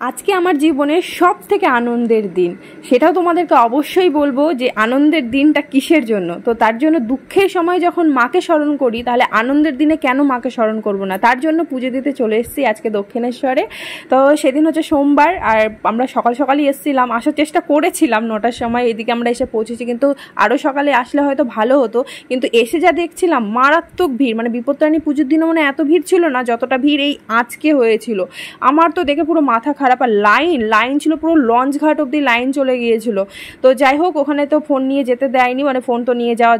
আজকে আমার জীবনের সব থেকে আনন্দের দিন, সেটাও তোমাদেরকে অবশ্যই বলবো যে আনন্দের দিনটা কিসের জন্য। তো তার জন্য দুঃখের সময় যখন মাকে স্মরণ করি, তাহলে আনন্দের দিনে কেন মাকে স্মরণ করব না। তার জন্য পুজো দিতে চলে এসেছি আজকে দক্ষিণেশ্বরে। তো সেদিন হচ্ছে সোমবার, আর আমরা সকাল সকালই এসেছিলাম, আসার চেষ্টা করেছিলাম 9টার সময়, এদিকে আমরা এসে পৌঁছেছি। কিন্তু আরও সকালে আসলে হয়তো ভালো হতো, কিন্তু এসে যা দেখছিলাম মারাত্মক ভিড়। মানে বিপত্তারিণী পুজোর দিনে মানে এত ভিড় ছিল না যতটা ভিড় এই আজকে হয়েছিল। আমার তো দেখে পুরো মাথা খারাপ। আর লাইন ছিল পুরো লঞ্চ ঘাট অব্দি লাইন চলে গিয়েছিল। তো যাই হোক, ওখানে তো ফোন নিয়ে যেতে দেয়নি, মানে ফোন তো নিয়ে যাওয়া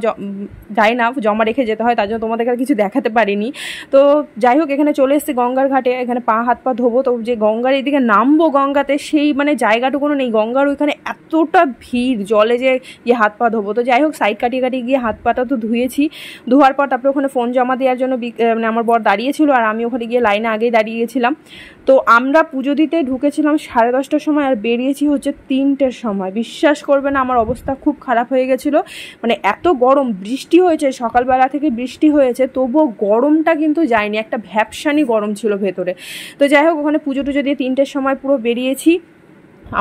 যায় না, জমা রেখে যেতে হয়, তার জন্য তোমাদেরকে আর কিছু দেখাতে পারিনি। তো যাই হোক, এখানে চলে এসেছি গঙ্গার ঘাটে, এখানে হাত পা ধোবো। তো যে গঙ্গার এইদিকে নামবো গঙ্গাতে, সেই মানে জায়গাটুকুনো নেই। গঙ্গার ওইখানে এতটা ভিড়, জলে যে গিয়ে হাত পা ধোবো। তো যাই হোক, সাইড কাটিয়ে গিয়ে হাত পাটা তো ধুয়েছি। ধোয়ার পর তারপরে ওখানে ফোন জমা দেওয়ার জন্য মানে আমার বর দাঁড়িয়েছিল, আর আমি ওখানে গিয়ে লাইনে আগেই দাঁড়িয়ে গেছিলাম। তো আমরা পুজো দিতে ঢুকেছিলাম 10:30টার সময়, আর বেরিয়েছি হচ্ছে 3টের সময়। বিশ্বাস করবে না, আমার অবস্থা খুব খারাপ হয়ে গেছিলো। মানে এত গরম, বৃষ্টি হয়েছে সকালবেলা থেকে, বৃষ্টি হয়েছে, তবুও গরমটা কিন্তু যায়নি, একটা ভ্যাপসানি গরম ছিল ভেতরে। তো যাই হোক, ওখানে পুজো টুজো দিয়ে 3টের সময় পুরো বেরিয়েছি।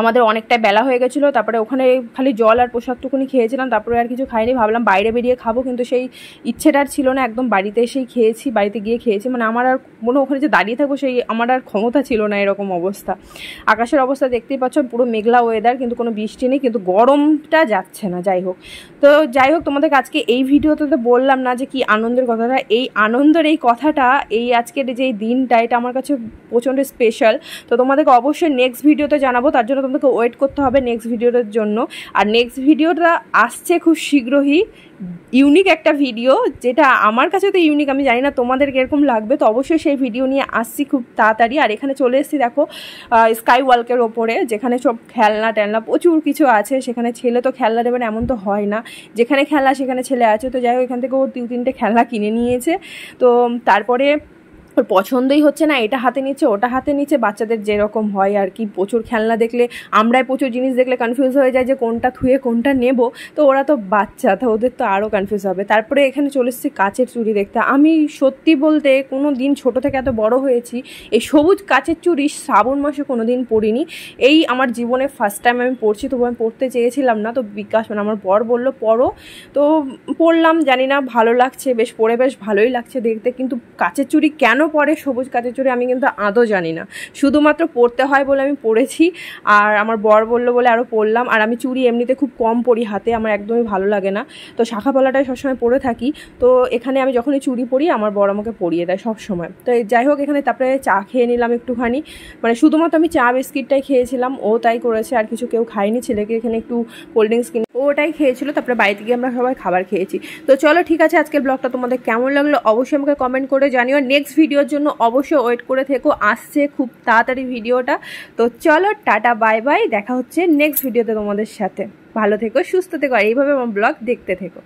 আমাদের অনেকটাই বেলা হয়ে গেছিলো। তারপরে ওখানে খালি জল আর প্রসাদটুকুনি খেয়েছিলাম, তারপরে আর কিছু খাইনি। ভাবলাম বাইরে বেরিয়ে খাবো, কিন্তু সেই ইচ্ছেটা আর ছিল না। একদম বাড়িতে এসেই খেয়েছি, বাড়িতে গিয়ে খেয়েছি। মানে আমার আর মনে ওখানে যে দাঁড়িয়ে থাকবো সেই আমার আর ক্ষমতা ছিল না, এরকম অবস্থা। আকাশের অবস্থা দেখতেই পাচ্ছ, পুরো মেঘলা ওয়েদার, কিন্তু কোনো বৃষ্টি নেই, কিন্তু গরমটা যাচ্ছে না। যাই হোক, তোমাদেরকে আজকে এই ভিডিওতে তো বললাম না যে কি আনন্দের কথাটা। এই আনন্দের এই কথাটা, এই আজকের যে দিনটা, এটা আমার কাছে প্রচণ্ড স্পেশাল। তো তোমাদেরকে অবশ্যই নেক্সট ভিডিওতে জানাবো, তার জন্য তোমাদেরকে ওয়েট করতে হবে নেক্সট ভিডিওটার জন্য। আর নেক্সট ভিডিওটা আসছে খুব শীঘ্রই, ইউনিক একটা ভিডিও, যেটা আমার কাছে তো ইউনিক, আমি জানি না তোমাদের কিরকম লাগবে। তো অবশ্যই সেই ভিডিও নিয়ে আসছি খুব তাড়াতাড়ি। আর এখানে চলে এসেছি দেখো স্কাই ওয়ার্ল্ডের ওপরে, যেখানে সব খেলনা টেলনা প্রচুর কিছু আছে। সেখানে ছেলে তো খেলনা দেবেন এমন তো হয় না, যেখানে খেলনা সেখানে ছেলে আছে। তো যাই হোক, এখান থেকে ও 2-3টে খেলনা কিনে নিয়েছে। তো তারপরে ওর পছন্দই হচ্ছে না, এটা হাতে নিচ্ছে ওটা হাতে নিচ্ছে, বাচ্চাদের যেরকম হয় আর কি। প্রচুর খেলনা দেখলে, আমরাই প্রচুর জিনিস দেখলে কনফিউজ হয়ে যায় যে কোনটা থুয়ে কোনটা নেব। তো ওরা তো বাচ্চা, তো ওদের তো আরও কনফিউজ হবে। তারপরে এখানে চলে এসেছি কাচের চুড়ি দেখতে। আমি সত্যি বলতে কোনো দিন ছোটো থেকে এত বড় হয়েছি, এই সবুজ কাচের চুড়ি শ্রাবণ মাসে কোনো দিন পরিনি। এই আমার জীবনে ফার্স্ট টাইম আমি পরছি। তবু আমি পরতে চেয়েছিলাম না, তো বিকাশ মানে আমার বর বললো পরো। তো পরলাম, জানি না ভালো লাগছে, বেশ পরে বেশ ভালোই লাগছে দেখতে। কিন্তু কাচের চুড়ি কেন পরে সবুজ কাচের চুড়ি আমি কিন্তু আদৌ জানি না, শুধুমাত্র পরতে হয় বলে আমি পরেছি। আর আমার বর বললো বলে আরও পরলাম। আর আমি চুড়ি এমনিতে খুব কম পরি হাতে, আমার একদমই ভালো লাগে না। তো শাখা পলাটাই সবসময় পরে থাকি। তো এখানে আমি যখনই চুড়ি পরি, আমার বর আমাকে পরিয়ে দেয় সব সময়। তো যাই হোক, এখানে তারপরে চা খেয়ে নিলাম একটুখানি। মানে শুধুমাত্র আমি চা বিস্কিটটাই খেয়েছিলাম, ও তাই করেছে, আর কিছু কেউ খায়নি। ছেলেকে এখানে একটু কোল্ড ড্রিঙ্কস কিনে ওটাই খেয়েছিল। তারপরে বাড়িতে গিয়ে আমরা সবাই খাবার খেয়েছি। তো চলো ঠিক আছে, আজকের ব্লগটা তোমাদের কেমন লাগলো অবশ্যই আমাকে কমেন্ট করে জানিও। নেক্সট ভিডিওর জন্য অবশ্যই ওয়েট করে থেকো, আসছে খুব তাড়াতাড়ি ভিডিওটা। তো চলো টাটা বাই বাই, দেখা হচ্ছে নেক্সট ভিডিওতে তোমাদের সাথে। ভালো থেকো, সুস্থ থেকো, আর এইভাবে আমার ব্লগ দেখতে থেকো।